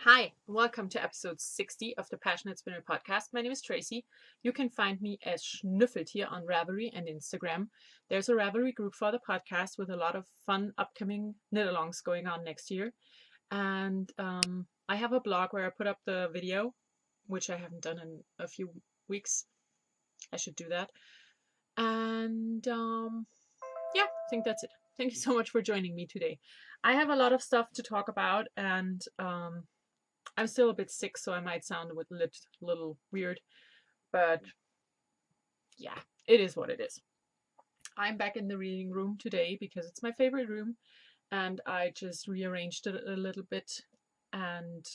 Hi, welcome to episode 60 of the PassionKnit Spinner podcast. My name is Tracy. You can find me as Schnüffelt here on Ravelry and Instagram. There's a Ravelry group for the podcast with a lot of fun upcoming knit-alongs going on next year. And I have a blog where I put up the video, which I haven't done in a few weeks. I should do that. And yeah, I think that's it. Thank you so much for joining me today. I have a lot of stuff to talk about, and I'm still a bit sick, so I might sound a little weird, but yeah, it is what it is. I'm back in the reading room today because it's my favorite room, and I just rearranged it a little bit and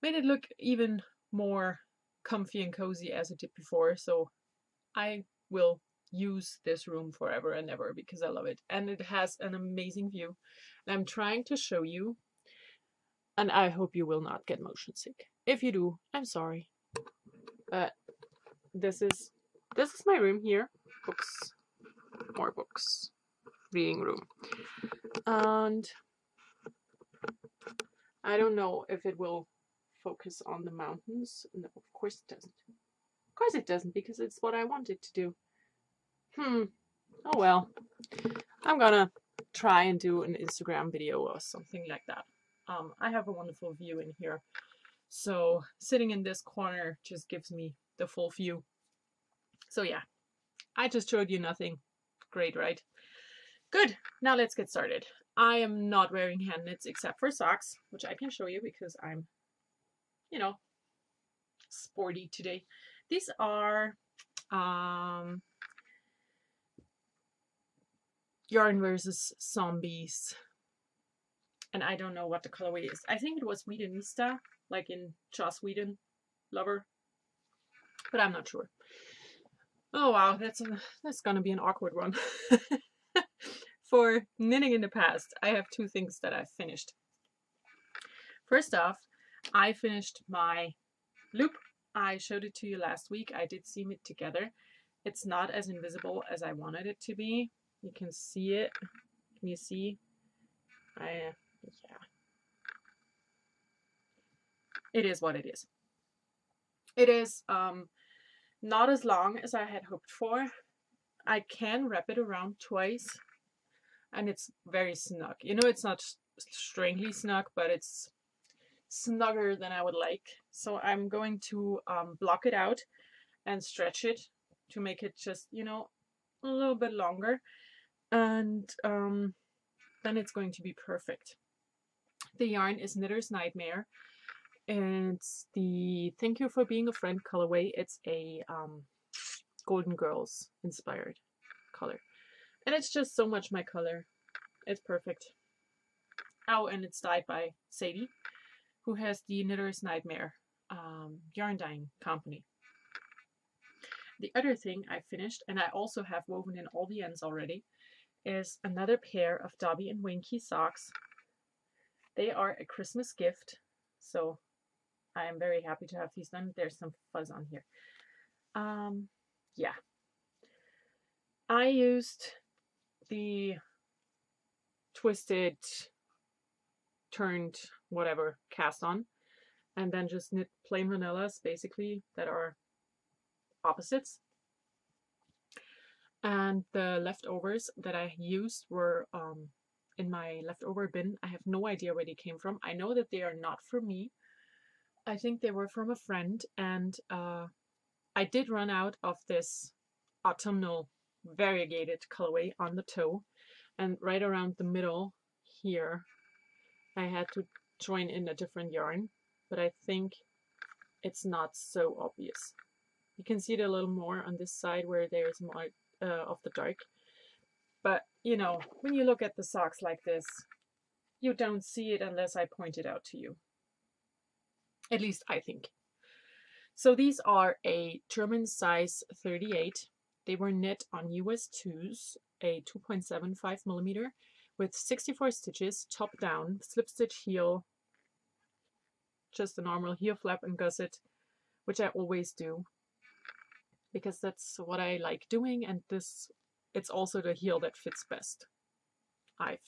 made it look even more comfy and cozy as it did before. So I will use this room forever and ever because I love it, and it has an amazing view. And I'm trying to show you, and I hope you will not get motion sick. If you do, I'm sorry. But this is my room here. Books, more books, reading room. And I don't know if it will focus on the mountains. No, of course it doesn't. Of course it doesn't, because it's what I want it to do. Oh well. I'm gonna try and do an Instagram video or something like that. I have a wonderful view in here, so sitting in this corner just gives me the full view. So yeah, I just showed you nothing. Great, right? Good. Now let's get started. I am not wearing hand knits except for socks, which I can show you because I'm, sporty today. These are Yarn versus Zombies. And I don't know what the colorway is. I think it was Whedonista, like in Joss Whedon, Lover. But I'm not sure. Oh wow, that's gonna be an awkward one. For knitting in the past, I have two things that I've finished. First off, I finished my loop. I showed it to you last week. I did seam it together. It's not as invisible as I wanted it to be. You can see it. Can you see? Yeah. It is what it is. It is not as long as I had hoped for. I can wrap it around twice, and it's very snug. It's not strangely snug, but it's snugger than I would like. So I'm going to block it out and stretch it to make it just, a little bit longer. And then it's going to be perfect. The yarn is Knitter's Nightmare. And it's the Thank You for Being a Friend colorway. It's a Golden Girls inspired color. And it's just so much my color. It's perfect. Oh, and it's dyed by Sadie, who has the Knitter's Nightmare yarn dyeing company. The other thing I finished, and I also have woven in all the ends already, is another pair of Dobby and Winky socks. They are a Christmas gift, so I am very happy to have these done. There's some fuzz on here. Yeah. I used the twisted, turned, whatever, cast on, and then just knit plain vanillas, basically, that are opposites. And the leftovers that I used were in my leftover bin. I have no idea where they came from. I know that they are not for me. I think they were from a friend, and I did run out of this autumnal variegated colorway on the toe, and right around the middle here I had to join in a different yarn, but I think it's not so obvious. You can see it a little more on this side where there's more of the dark, but when you look at the socks like this, you don't see it unless I point it out to you. At least I think. So these are a German size 38. They were knit on US 2s, a 2.75 millimeter with 64 stitches, top down, slip stitch heel, just a normal heel flap and gusset, which I always do because that's what I like doing, and it's also the heel that fits best. I've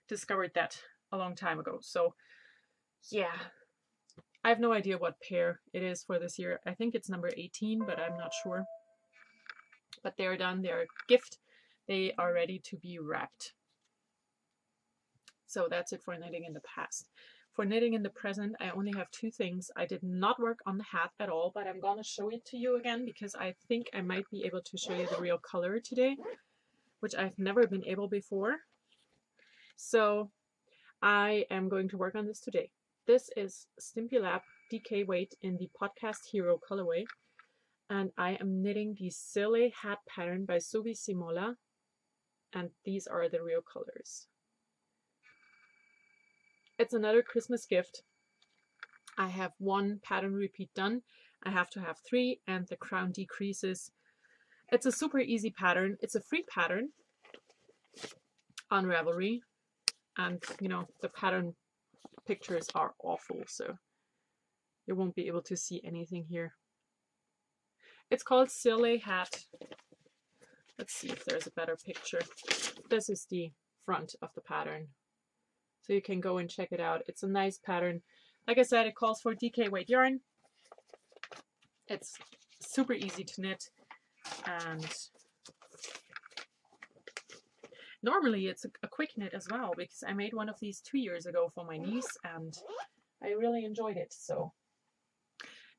discovered that a long time ago. So yeah, I have no idea what pair it is for this year. I think it's number 18, but I'm not sure. But they're done. They're a gift. They are ready to be wrapped. So that's it for knitting in the past. For knitting in the present, I only have two things. I did not work on the hat at all, but I'm going to show it to you again because I think I might be able to show you the real color today, which I've never been able before. So I am going to work on this today. This is Stimpy Lab DK Weight in the Podcast Hero colorway. And I am knitting the Silly Hat pattern by Subi Simola. And these are the real colors. It's another Christmas gift. I have one pattern repeat done. I have to have 3 and the crown decreases. It's a super easy pattern. It's a free pattern on Ravelry. And, you know, the pattern pictures are awful, so you won't be able to see anything here. It's called Silly Hat. Let's see if there's a better picture. This is the front of the pattern. So you can go and check it out. It's a nice pattern. Like I said, it calls for DK weight yarn. It's super easy to knit. And normally it's a quick knit as well, because I made one of these 2 years ago for my niece and I really enjoyed it. So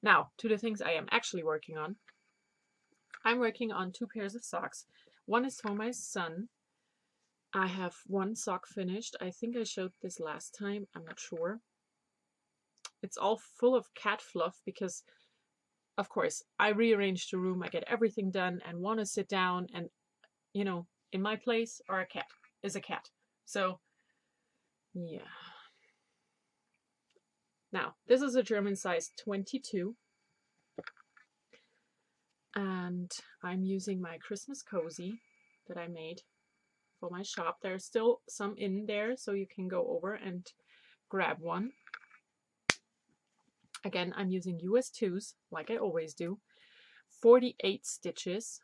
now to the things I am actually working on. I'm working on 2 pairs of socks. One is for my son. I have one sock finished. I think I showed this last time. I'm not sure. It's all full of cat fluff because, of course, I rearranged the room. I get everything done and want to sit down and, you know, in my place or a cat is a cat. So, yeah. Now, this is a German size 22. And I'm using my Christmas cozy that I made for my shop. There's still some in there, so you can go over and grab one. Again, I'm using US 2s, like I always do. 48 stitches.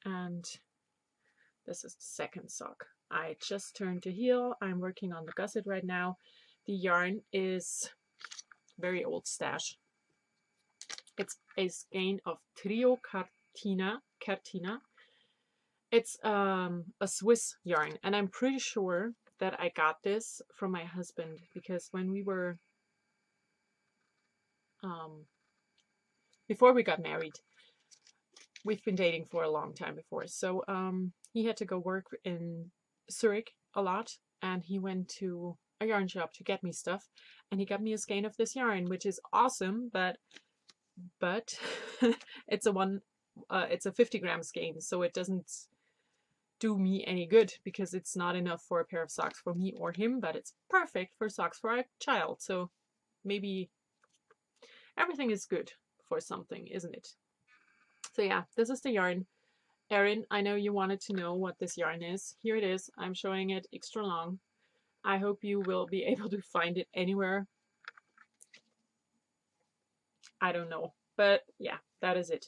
And this is the second sock. I just turned the heel. I'm working on the gusset right now. The yarn is very old stash. It's a skein of Trio Cartina. It's a Swiss yarn, and I'm pretty sure that I got this from my husband because when we were before we got married, we've been dating for a long time before. So he had to go work in Zurich a lot, and he went to a yarn shop to get me stuff, and he got me a skein of this yarn, which is awesome, but it's a 50-gram skein, so it doesn't do me any good because it's not enough for a pair of socks for me or him, but it's perfect for socks for a child. So maybe everything is good for something, isn't it? So yeah, this is the yarn. Erin, I know you wanted to know what this yarn is. Here it is. I'm showing it extra long. I hope you will be able to find it anywhere. I don't know, but yeah, that is it.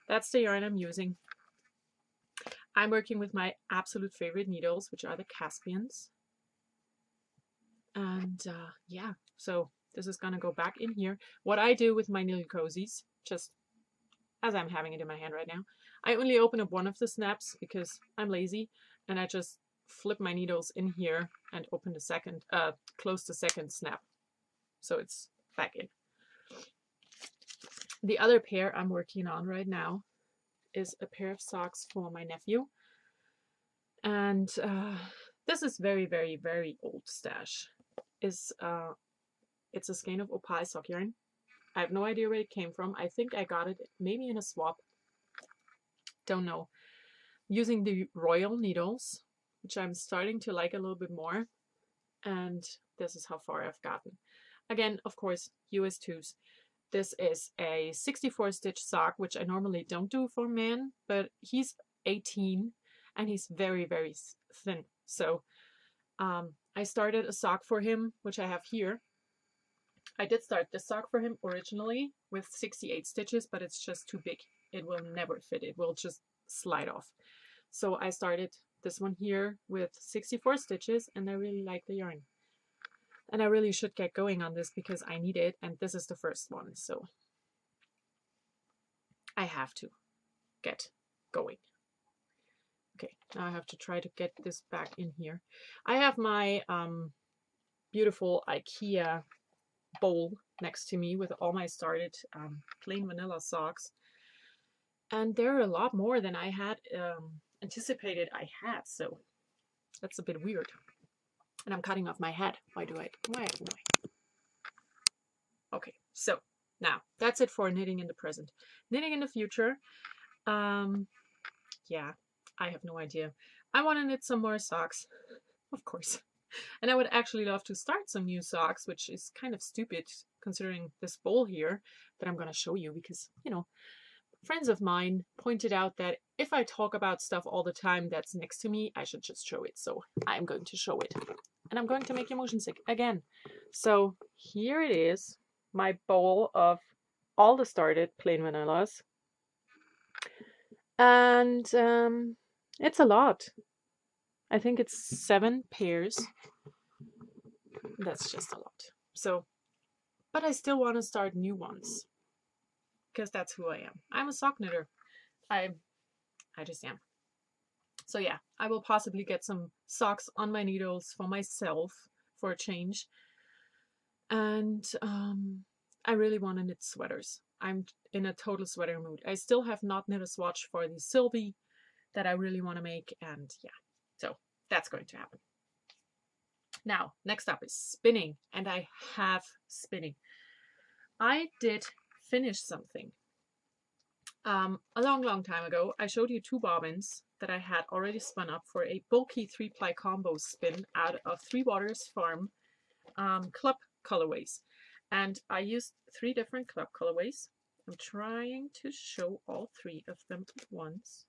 That's the yarn I'm using. I'm working with my absolute favorite needles, which are the Caspians. And yeah, so this is gonna go back in here. What I do with my knitted cozies, just as I'm having it in my hand right now, I only open up one of the snaps because I'm lazy, and I just flip my needles in here and open the second, close the second snap. So it's back in. The other pair I'm working on right now is a pair of socks for my nephew. And this is very, very, very old stash. It's a skein of opal sock yarn. I have no idea where it came from. I think I got it maybe in a swap. Don't know. Using the Royal needles, which I'm starting to like a little bit more. And this is how far I've gotten. Again, of course, US 2s. This is a 64 stitch sock, which I normally don't do for men, but he's 18 and he's very, very thin. So I started a sock for him, which I have here. I did start this sock for him originally with 68 stitches, but it's just too big. It will never fit. It will just slide off. So I started this one here with 64 stitches, and I really like the yarn. And I really should get going on this because I need it, and this is the first one, so I have to get going. Okay, now I have to try to get this back in here. I have my beautiful IKEA bowl next to me with all my started plain vanilla socks. And there are a lot more than I had anticipated I had, so that's a bit weird. And I'm cutting off my head. Why? Okay, so now that's it for knitting in the present. Knitting in the future, yeah, I have no idea. I want to knit some more socks, of course. And I would actually love to start some new socks, which is kind of stupid considering this bowl here that I'm going to show you because, you know, friends of mine pointed out that if I talk about stuff all the time that's next to me, I should just show it. So I'm going to show it. And I'm going to make you motion sick again. So here it is, my bowl of all the started plain vanillas. And it's a lot. I think it's 7 pairs. That's just a lot. So, but I still want to start new ones because that's who I am. I'm a sock knitter. I just am. So yeah, I will possibly get some socks on my needles for myself for a change. And I really want to knit sweaters. I'm in a total sweater mood. I still have not knit a swatch for the Sylvie that I really want to make, and yeah, so that's going to happen. Now, next up is spinning, and I have spinning. I did finish something. A long time ago, I showed you 2 bobbins that I had already spun up for a bulky 3-ply combo spin out of 3 Waters Farm club colorways. And I used 3 different club colorways. I'm trying to show all 3 of them at once.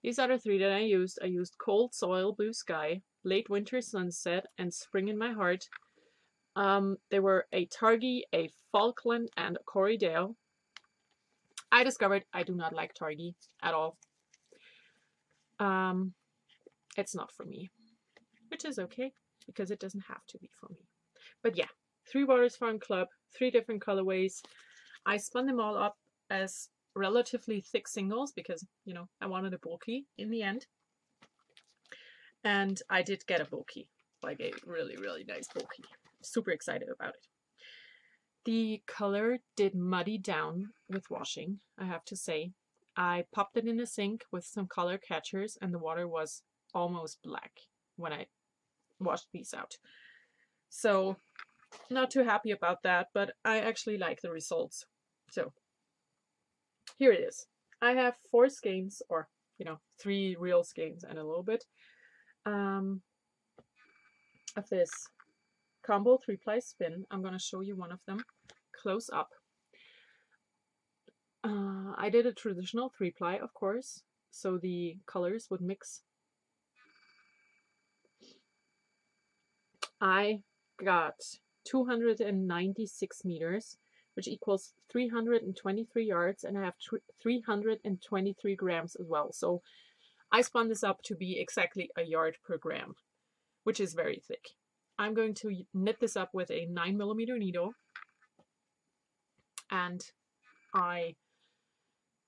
These are the 3 that I used. I used Cold Soil Blue Sky, Late Winter Sunset, and Spring in My Heart. They were a Targhee, a Falkland, and a Corriedale. I discovered I do not like Targhee at all. It's not for me, which is okay because it doesn't have to be for me. But yeah, 3 Waters Farm Club, 3 different colorways. I spun them all up as relatively thick singles because, you know, I wanted a bulky in the end. And I did get a bulky, like a really nice bulky. Super excited about it. The color did muddy down with washing, I have to say. I popped it in a sink with some color catchers and the water was almost black when I washed these out. So not too happy about that, but I actually like the results. So here it is. I have 4 skeins, or, you know, 3 real skeins and a little bit of this combo 3-ply spin. I'm going to show you one of them close up. I did a traditional 3-ply, of course, so the colors would mix. I got 296 meters, which equals 323 yards, and I have 323 grams as well. So I spun this up to be exactly a yard per gram, which is very thick. I'm going to knit this up with a 9mm needle, and I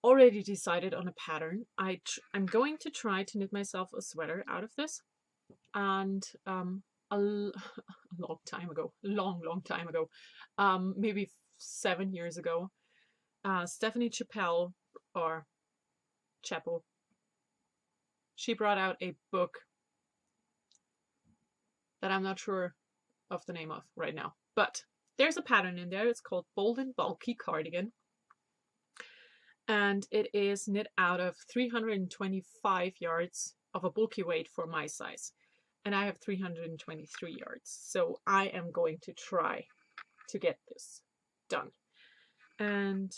already decided on a pattern. I'm going to try to knit myself a sweater out of this, and a long time ago, maybe 7 years ago, Stephanie Chappell, or Chappell, she brought out a book that I'm not sure of the name of right now, but there's a pattern in there. It's called Bold and Bulky Cardigan, and it is knit out of 325 yards of a bulky weight for my size, and I have 323 yards, so I am going to try to get this done, and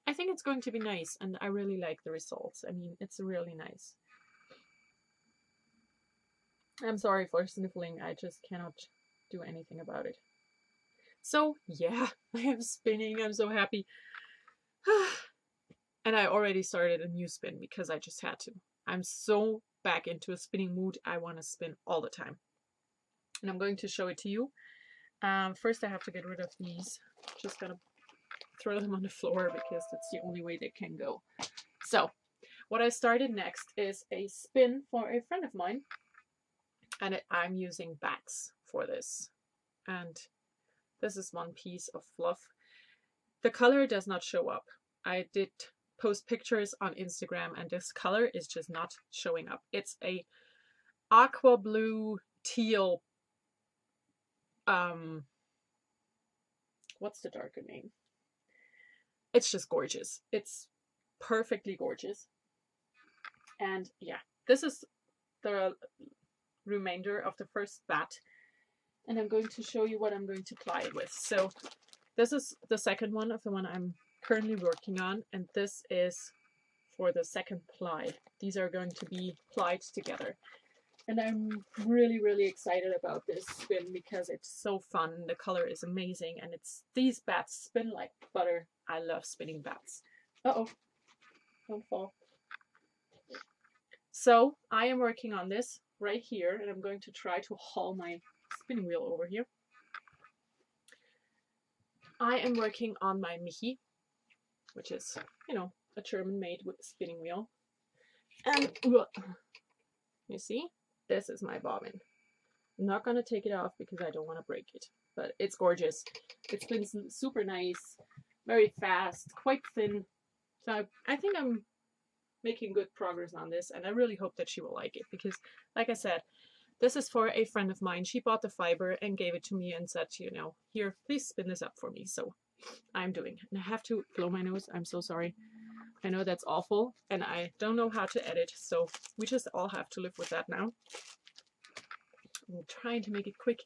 I think it's going to be nice, and I really like the results. I mean, it's really nice. I'm sorry for sniffling, I just cannot do anything about it. So yeah, I am spinning, I'm so happy. And I already started a new spin because I just had to. I'm so back into a spinning mood. I want to spin all the time. And I'm going to show it to you. First I have to get rid of these. Just gonna throw them on the floor because that's the only way they can go. So what I started next is a spin for a friend of mine. And I'm using bats for this. And this is one piece of fluff. The color does not show up. I did post pictures on Instagram and this color is just not showing up. It's a aqua blue teal, what's the darker name? It's just gorgeous. It's perfectly gorgeous. And yeah, this is the remainder of the first bat. And I'm going to show you what I'm going to ply it with. So this is the second one of the one I'm currently working on, and this is for the second ply. These are going to be plied together. And I'm really, really excited about this spin because it's so fun. The color is amazing, and it's these bats spin like butter. I love spinning bats. Uh-oh, don't fall. So I am working on this right here, and I'm going to try to haul my spinning wheel over here. I am working on my Michi, which is, you know, a German made with a spinning wheel. And you see, this is my bobbin. I'm not going to take it off because I don't want to break it, but it's gorgeous. It spins super nice, very fast, quite thin. So I think I'm making good progress on this, and I really hope that she will like it because, like I said, this is for a friend of mine. She bought the fiber and gave it to me and said, you know, here, please spin this up for me. So I'm doing. And I have to blow my nose. I'm so sorry. I know that's awful, and I don't know how to edit, so we just all have to live with that now. I'm trying to make it quick.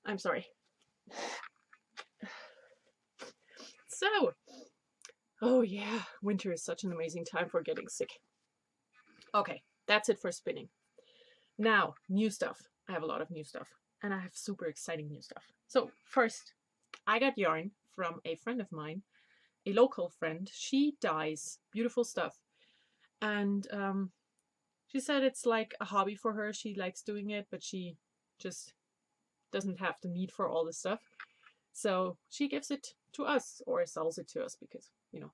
I'm sorry. So, oh yeah, winter is such an amazing time for getting sick. Okay, that's it for spinning. Now, new stuff. I have a lot of new stuff, and I have super exciting new stuff. So first, I got yarn from a friend of mine, a local friend. She dyes beautiful stuff, and she said it's like a hobby for her. She likes doing it, but she just doesn't have the need for all this stuff. So she gives it to us or sells it to us because, you know,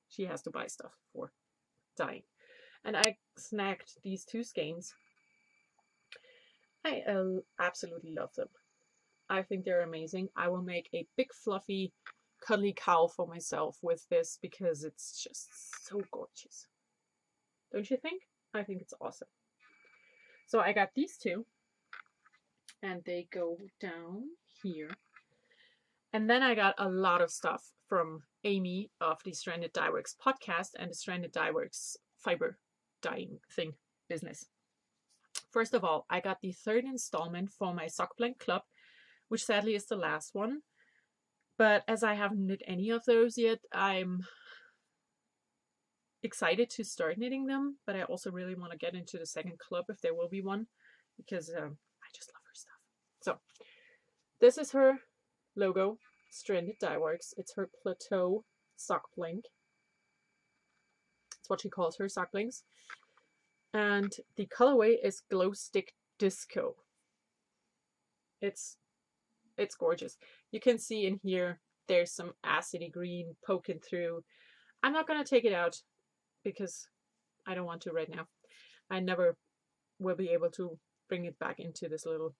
she has to buy stuff for dyeing. And I snagged these two skeins. I absolutely love them. I think they're amazing. I will make a big fluffy cuddly cowl for myself with this because it's just so gorgeous. Don't you think? I think it's awesome. So I got these two, and they go down here. And then I got a lot of stuff from Amy of the Stranded Dye Works podcast and the Stranded Dye Works fiber dyeing thing business. First of all, I got the third installment for my sock blank club, which sadly is the last one. But as I haven't knit any of those yet, I'm excited to start knitting them. But I also really want to get into the second club if there will be one, because I just love her stuff. So this is her logo, Stranded Dye Works. It's her plateau sock blank. That's what she calls her sock blanks. And the colorway is Glow Stick Disco. It's gorgeous. You can see in here there's some acidy green poking through. I'm not going to take it out because I don't want to right now. I never will be able to bring it back into this little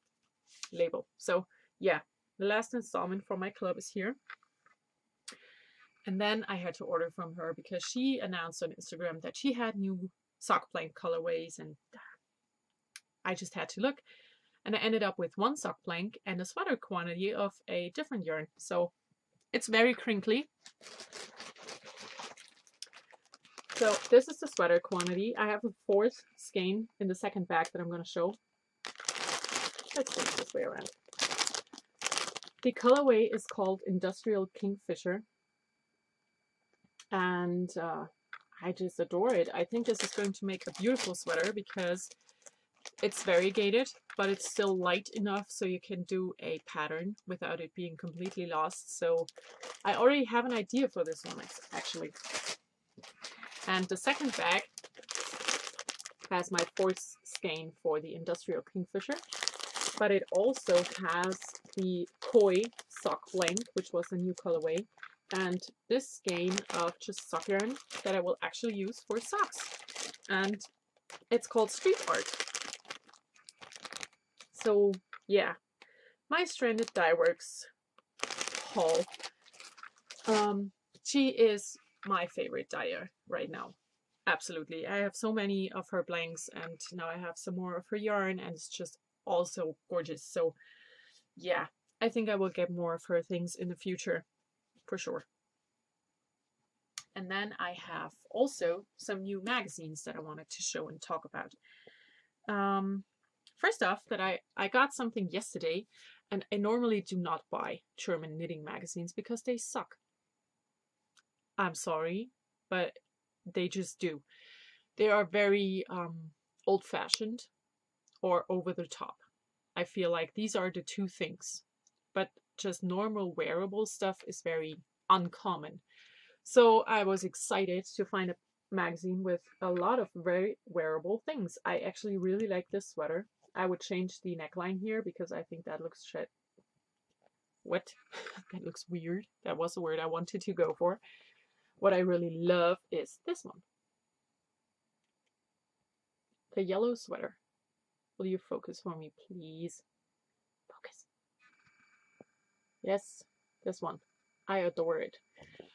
label. So yeah, the last installment for my club is here. And then I had to order from her because she announced on Instagram that she had new sock blank colorways, and I just had to look. And I ended up with one sock blank and a sweater quantity of a different yarn. So it's very crinkly. So this is the sweater quantity. I have a fourth skein in the second bag that I'm going to show. Let's take it this way around. The colorway is called Industrial Kingfisher. And I just adore it. I think this is going to make a beautiful sweater because It's variegated, but it's still light enough so you can do a pattern without it being completely lost. So I already have an idea for this one, actually. And the second bag has my fourth skein for the Industrial Kingfisher, but it also has the Koi sock blank, which was a new colorway, and this skein of just sock yarn that I will actually use for socks. And it's called Street Art. So yeah, my Stranded Dye Works haul. She is my favorite dyer right now. Absolutely. I have so many of her blanks, and now I have some more of her yarn, and it's just also gorgeous. So yeah, I think I will get more of her things in the future for sure. And then I have also some new magazines that I wanted to show and talk about. First off, that I got something yesterday, and I normally do not buy German knitting magazines because they suck. I'm sorry, but they just do. They are very old-fashioned or over the top. I feel like these are the two things, but just normal wearable stuff is very uncommon. So I was excited to find a magazine with a lot of very wearable things. I actually really like this sweater. I would change the neckline here because I think that looks shit. What? That looks weird. That was the word I wanted to go for. What I really love is this one. The yellow sweater. Will you focus for me, please? Focus. Yes, this one. I adore it.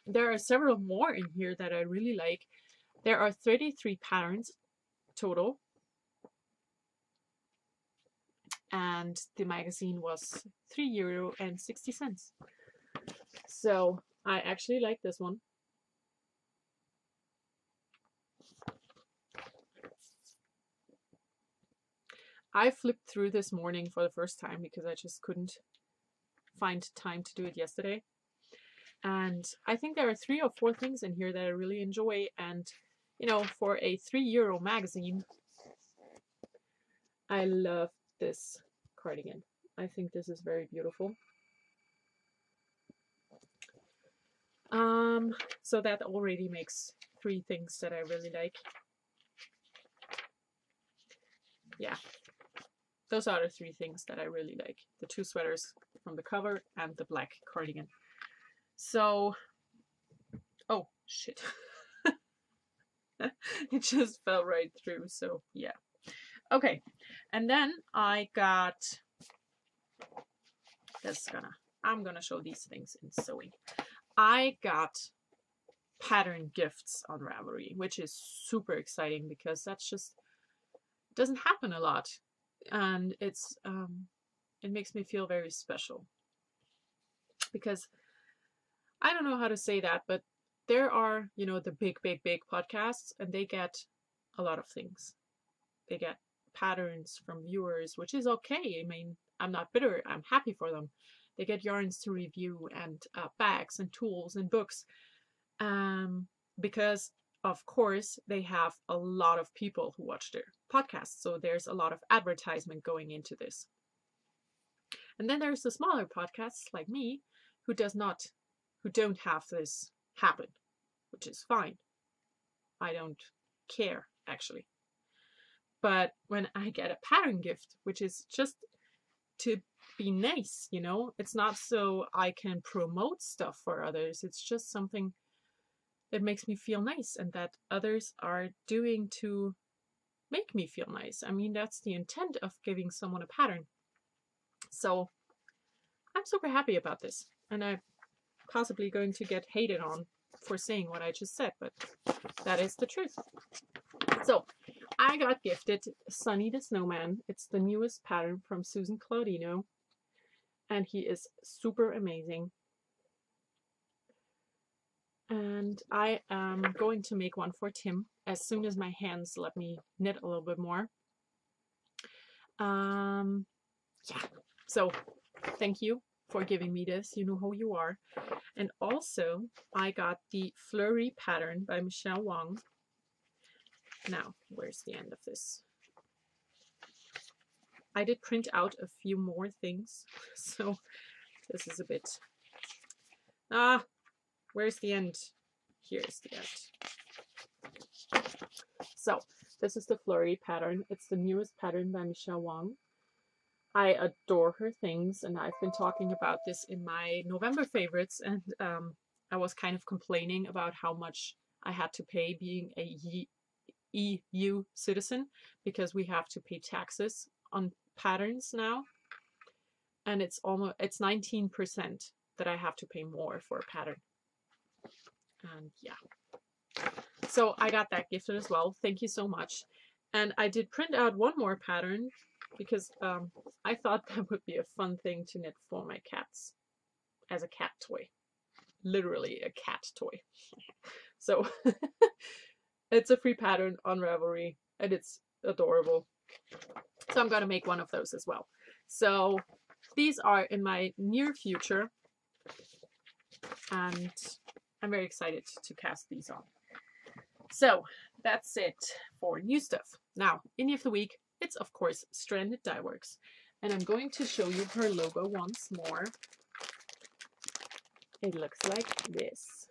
There are several more in here that I really like. There are 33 patterns total. And the magazine was €3.60. So I actually like this one. I flipped through this morning for the first time because I just couldn't find time to do it yesterday. And I think there are 3 or 4 things in here that I really enjoy. And, you know, for a €3 magazine, I love this cardigan. I think this is very beautiful. So that already makes 3 things that I really like. Yeah, those are the 3 things that I really like. The 2 sweaters from the cover and the black cardigan. So, oh shit. It just fell right through, so yeah. Okay, and then I got I'm gonna show these things in sewing. I got pattern gifts on Ravelry, which is super exciting because that's just doesn't happen a lot, and it's it makes me feel very special because I don't know how to say that, but there are, you know, the big podcasts, and they get a lot of things. They get patterns from viewers, which is okay. I mean, I'm not bitter. I'm happy for them. They get yarns to review and bags and tools and books. Because, of course, they have a lot of people who watch their podcasts. So there's a lot of advertisement going into this. And then there's the smaller podcasts like me who don't have this happen, which is fine. I don't care, actually. But when I get a pattern gift, which is just to be nice, you know, it's not so I can promote stuff for others. It's just something that makes me feel nice and that others are doing to make me feel nice. I mean, that's the intent of giving someone a pattern. So I'm super happy about this. And I'm possibly going to get hated on for saying what I just said, but that is the truth. So I got gifted Sunny the Snowman. It's the newest pattern from Susan Claudino, and he is super amazing. And I am going to make one for Tim as soon as my hands let me knit a little bit more. Yeah, so thank you for giving me this. You know who you are. And also I got the Flurry pattern by Michelle Wong. Now, where's the end of this? I did print out a few more things, so this is a bit, where's the end? Here's the end. So this is the flurry pattern. It's the newest pattern by Michelle Wang. I adore her things, and I've been talking about this in my November favorites, and I was kind of complaining about how much I had to pay being a EU citizen, because we have to pay taxes on patterns now, and it's 19% that I have to pay more for a pattern. And yeah, so I got that gifted as well. Thank you so much. And I did print out one more pattern because I thought that would be a fun thing to knit for my cats as a cat toy. Literally a cat toy. So it's a free pattern on Ravelry and it's adorable. So I'm going to make one of those as well. So these are in my near future, and I'm very excited to cast these on. So that's it for new stuff. Now, Indie of the Week, it's of course Stranded Dye Works. And I'm going to show you her logo once more. It looks like this.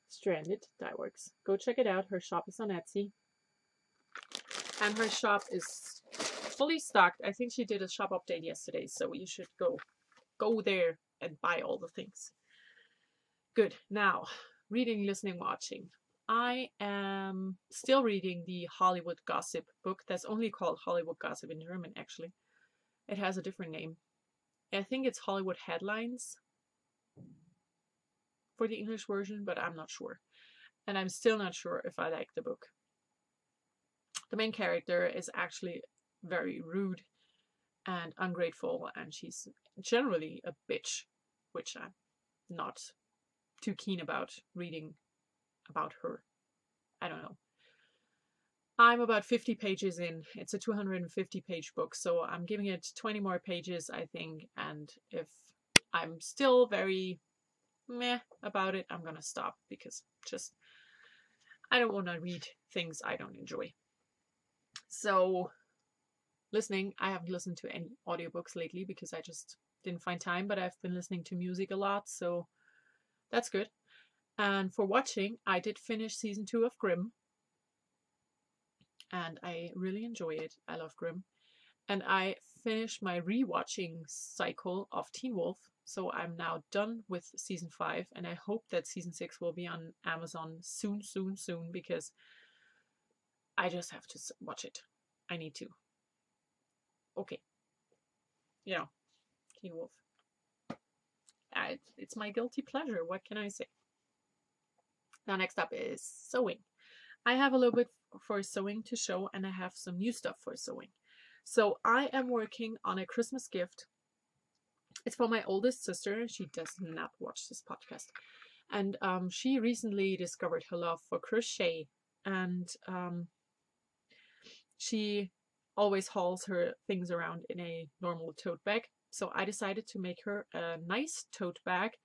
Stranded Dye Works. Go check it out. Her shop is on Etsy. And her shop is fully stocked. I think she did a shop update yesterday, so you should go there and buy all the things. Good. Now, reading, listening, watching. I am still reading the Hollywood Gossip book. That's only called Hollywood Gossip in German, actually. It has a different name. I think it's Hollywood Headlines for the English version, but I'm not sure. And I'm still not sure if I like the book. The main character is actually very rude and ungrateful, and she's generally a bitch, which I'm not too keen about reading about her. I don't know. I'm about 50 pages in. It's a 250-page book, so I'm giving it 20 more pages, I think, and if I'm still very meh about it, I'm gonna stop, because just I don't want to read things I don't enjoy. So listening, I haven't listened to any audiobooks lately because I just didn't find time, but I've been listening to music a lot, so that's good. And for watching, I did finish season 2 of Grimm, and I really enjoy it. I love Grimm. And I finished my rewatching cycle of Teen Wolf, so I'm now done with season 5, and I hope that season 6 will be on Amazon soon, because I just have to watch it. I need to. Okay. You know, Teen Wolf. It's my guilty pleasure. What can I say? Now, next up is sewing. I have a little bit for sewing to show, and I have some new stuff for sewing. So I am working on a Christmas gift. It's for my oldest sister. She does not watch this podcast. And she recently discovered her love for crochet. And she always hauls her things around in a normal tote bag. So I decided to make her a nice tote bag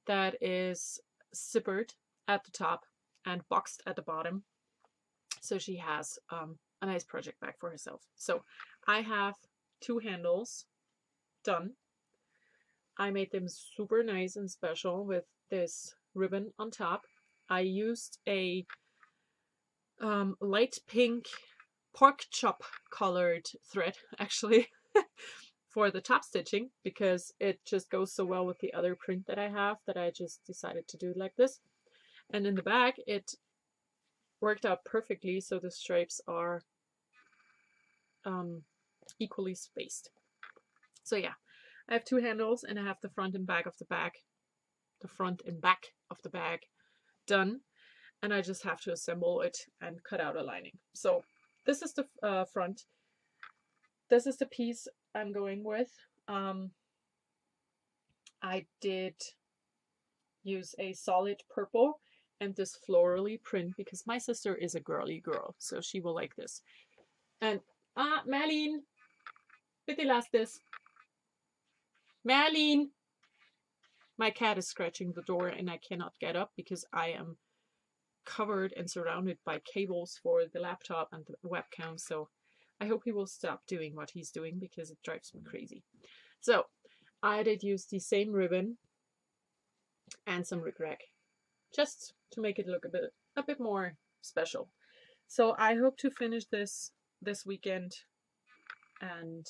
that is zippered at the top and boxed at the bottom. So she has a nice project bag for herself. So I have 2 handles done. I made them super nice and special with this ribbon on top. I used a light pink pork chop colored thread, actually, for the top stitching, because it just goes so well with the other print that I have that I just decided to do it like this. And in the back, it worked out perfectly, so the stripes are equally spaced. So yeah, I have 2 handles, and I have the front and back of the bag, done, and I just have to assemble it and cut out a lining. So this is the front. This is the piece I'm going with. I did use a solid purple and this florally print because my sister is a girly girl, so she will like this. And Merlin, bitte lass das. Merlin! My cat is scratching the door and I cannot get up because I am covered and surrounded by cables for the laptop and the webcam, so I hope he will stop doing what he's doing because it drives me crazy. So I did use the same ribbon and some rickrack just to make it look a bit more special. So I hope to finish this weekend, and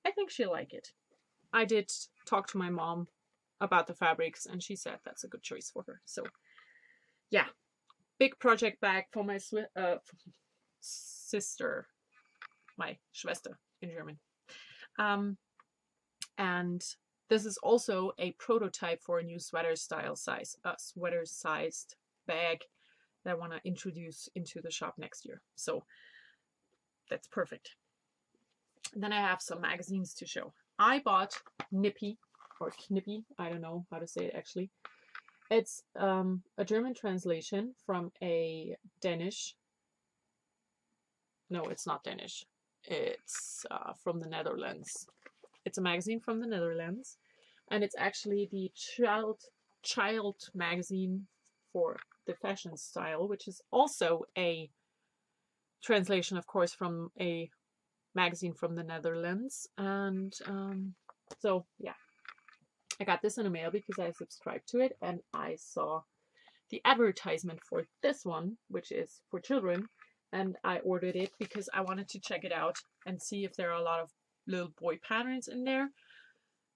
I think she'll like it. I did talk to my mom about the fabrics, and she said that's a good choice for her. So yeah, big project bag for my sister, my Schwester in German. And this is also a prototype for a new sweater sized bag that I want to introduce into the shop next year. So that's perfect. And then I have some magazines to show. I bought Nippy, or Knippy, I don't know how to say it actually. It's a German translation from a Danish. No, it's not Danish. It's from the Netherlands. It's a magazine from the Netherlands, and it's actually the child magazine for the fashion style, which is also a translation, of course, from a magazine from the Netherlands. And so yeah, I got this in the mail because I subscribed to it, and I saw the advertisement for this one, which is for children, and I ordered it because I wanted to check it out and see if there are a lot of little boy patterns in there,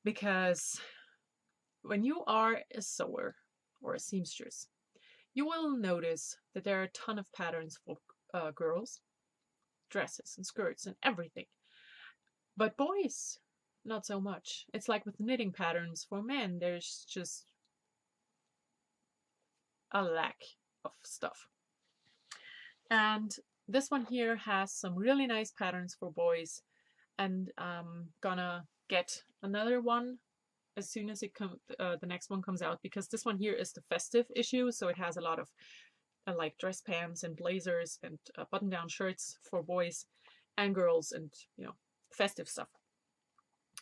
because when you are a sewer or a seamstress, you will notice that there are a ton of patterns for girls, dresses and skirts and everything. But boys, not so much. It's like with knitting patterns for men, there's just a lack of stuff. And this one here has some really nice patterns for boys, and I'm gonna get another one as soon as the next one comes out, because this one here is the festive issue, so it has a lot of like dress pants and blazers and button-down shirts for boys and girls, and festive stuff.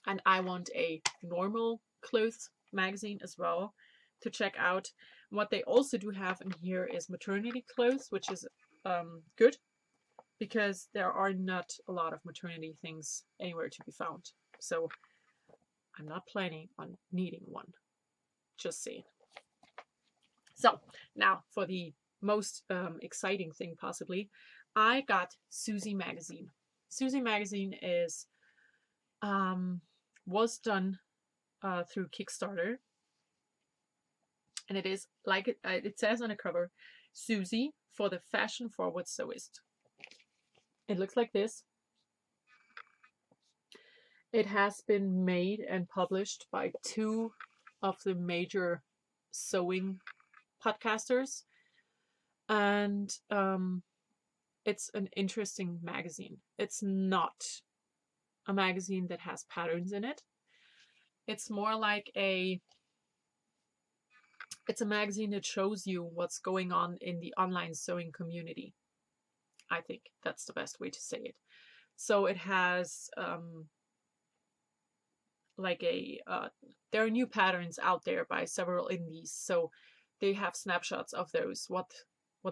And I want a normal clothes magazine as well to check out. What they also do have in here is maternity clothes, which is good, because there are not a lot of maternity things anywhere to be found. So I'm not planning on needing one. Just saying. So now for the most exciting thing possibly, I got Susie magazine. Susie magazine is was done through Kickstarter, and it is like it says on the cover, Susie for the fashion forward sewist. It looks like this. It has been made and published by 2 of the major sewing podcasters, and it's an interesting magazine. It's not a magazine that has patterns in it. It's more like it's a magazine that shows you what's going on in the online sewing community. I think that's the best way to say it. So it has there are new patterns out there by several indies, so they have snapshots of those, what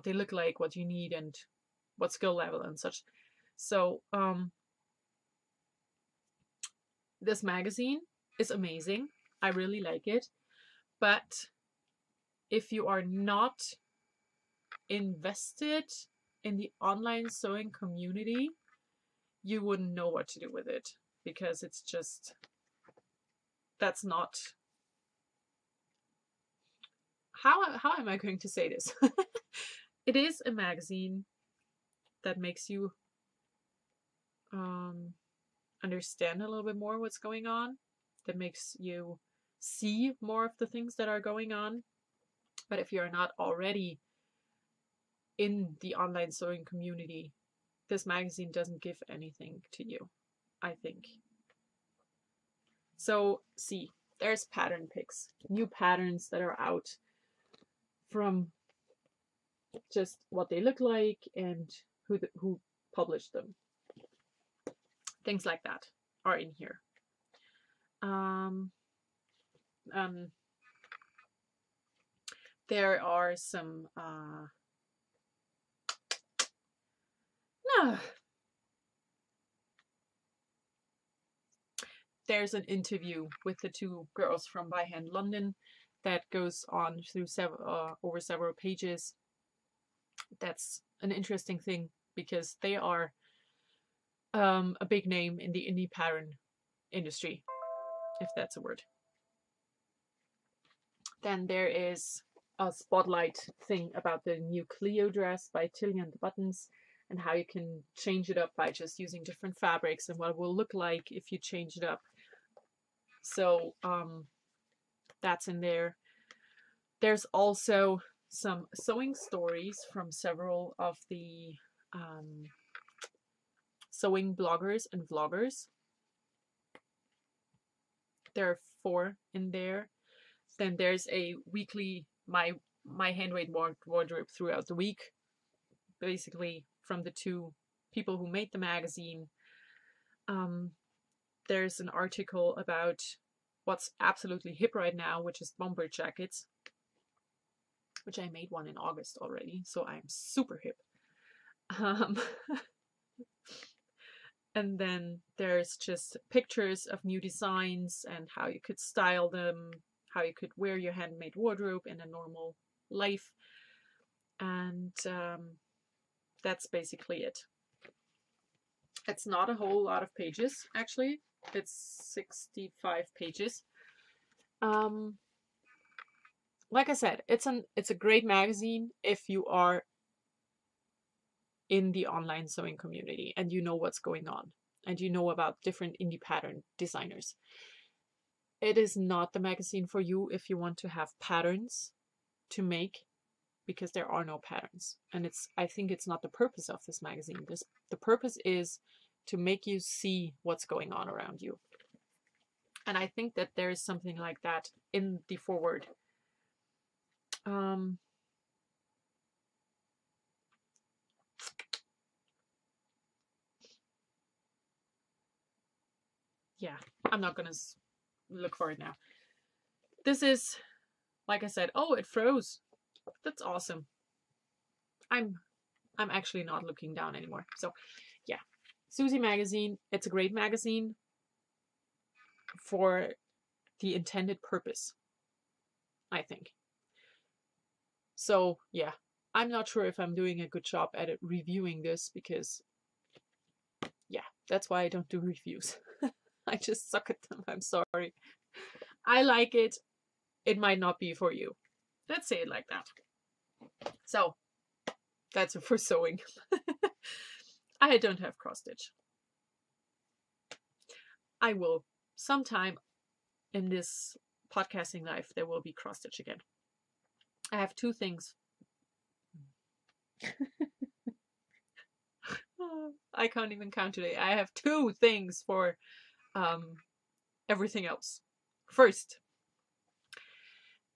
they look like, what you need, and what skill level and such. So this magazine is amazing. I really like it, but if you are not invested in the online sewing community, you wouldn't know what to do with it, because it's just, that's not, how am I going to say this? It is a magazine that makes you understand a little bit more what's going on, that makes you see more of the things that are going on. But if you're not already in the online sewing community, this magazine doesn't give anything to you, I think. So see, there's pattern picks, new patterns that are out, from just what they look like and who published them. Things like that are in here. There are some there's an interview with the two girls from By Hand London that goes on through over several pages. That's an interesting thing because they are a big name in the indie pattern industry, if that's a word. Then there is a spotlight thing about the new Clio dress by Tilly and the Buttons, and how you can change it up by just using different fabrics and what it will look like if you change it up. So that's in there. There's also some sewing stories from several of the sewing bloggers and vloggers. There are 4 in there. Then there's a weekly my handmade wardrobe throughout the week, basically from the 2 people who made the magazine. There's an article about what's absolutely hip right now, which is bomber jackets, which I made one in August already, so I'm super hip. And then there's just pictures of new designs and how you could style them, how you could wear your handmade wardrobe in a normal life. And that's basically it. It's not a whole lot of pages, actually. It's 65 pages. Like I said, it's a great magazine if you are in the online sewing community and you know what's going on and you know about different indie pattern designers. It is not the magazine for you if you want to have patterns to make, because there are no patterns. And I think it's not the purpose of this magazine. The purpose is to make you see what's going on around you. And I think that there is something like that in the foreword. Yeah, I'm not gonna look for it now. This is, like I said, oh, it froze. That's awesome. I'm actually not looking down anymore. So yeah, Susie magazine. It's a great magazine for the intended purpose, I think. So yeah, I'm not sure if I'm doing a good job at reviewing this, because yeah, that's why I don't do reviews. I just suck at them. I'm sorry. I like it. It might not be for you. Let's say it like that. So that's it for sewing. I don't have cross stitch. I will sometime in this podcasting life, there will be cross stitch again. I have 2 things. I can't even count today. I have 2 things for everything else. First,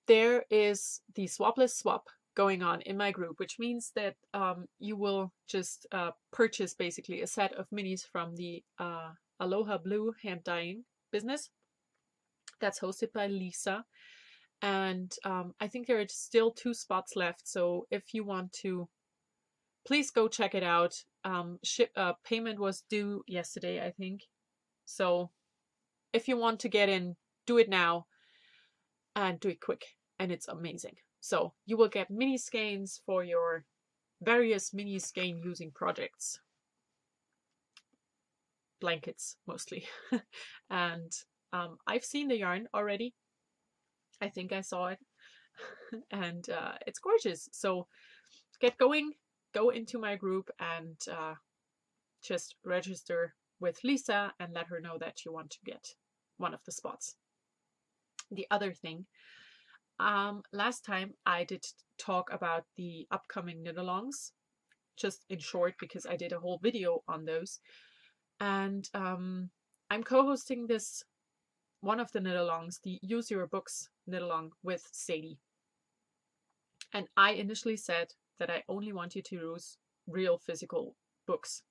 there is the swapless swap going on in my group, which means that you will just purchase basically a set of minis from the Aloha Blue hand dyeing business that's hosted by Lisa. And I think there are still 2 spots left, so if you want to, please go check it out. Payment was due yesterday, I think. So if you want to get in, do it now and do it quick. And it's amazing. So you will get mini skeins for your various mini skein using projects. Blankets, mostly. And I've seen the yarn already. I think I saw it. And it's gorgeous. So get going. Go into my group and just register with Lisa and let her know that you want to get one of the spots. The other thing, last time I did talk about the upcoming knit-alongs, just in short, because I did a whole video on those. And I'm co-hosting this, one of the knit-alongs, the Use Your Books knit-along with Sadie. And I initially said that I only want you to use real physical books,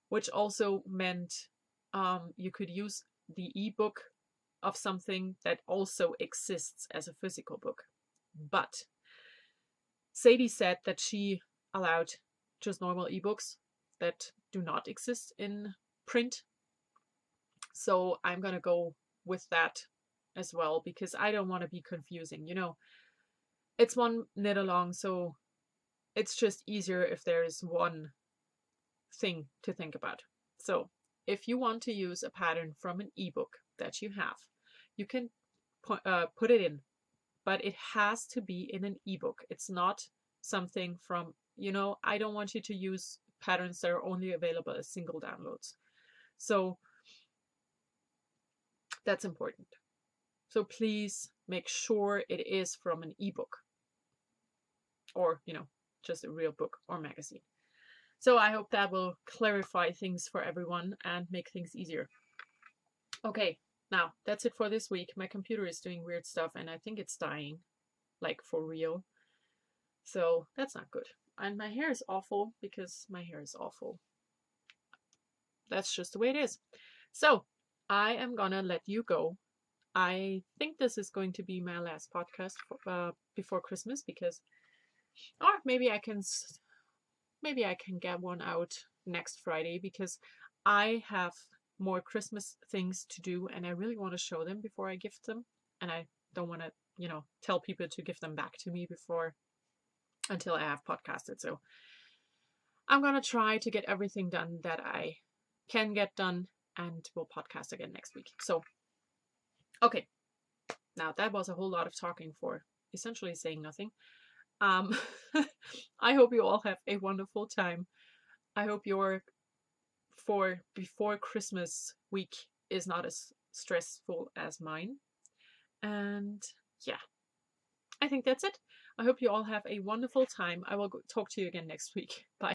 which also meant you could use the ebook of something that also exists as a physical book. But Sadie said that she allowed just normal ebooks that do not exist in print. So I'm gonna go with that as well, because I don't want to be confusing. It's one knit along, so it's just easier if there's one thing to think about. So if you want to use a pattern from an ebook that you have, you can put it in, but it has to be in an ebook. It's not something from, I don't want you to use patterns that are only available as single downloads. So that's important. So please make sure it is from an ebook, or, just a real book or magazine. So I hope that will clarify things for everyone and make things easier. Okay, now that's it for this week. My computer is doing weird stuff and I think it's dying, like for real. So that's not good. And my hair is awful because my hair is awful. That's just the way it is. So I am gonna let you go. I think this is going to be my last podcast before Christmas, because, or maybe I can get one out next Friday, because I have more Christmas things to do and I really want to show them before I gift them, and I don't want to, tell people to give them back to me until I have podcasted. So I'm gonna try to get everything done that I can get done, and we'll podcast again next week. So, okay, now that was a whole lot of talking for essentially saying nothing. I hope you all have a wonderful time. I hope your before Christmas week is not as stressful as mine. And yeah, I think that's it. I hope you all have a wonderful time. I will talk to you again next week. Bye.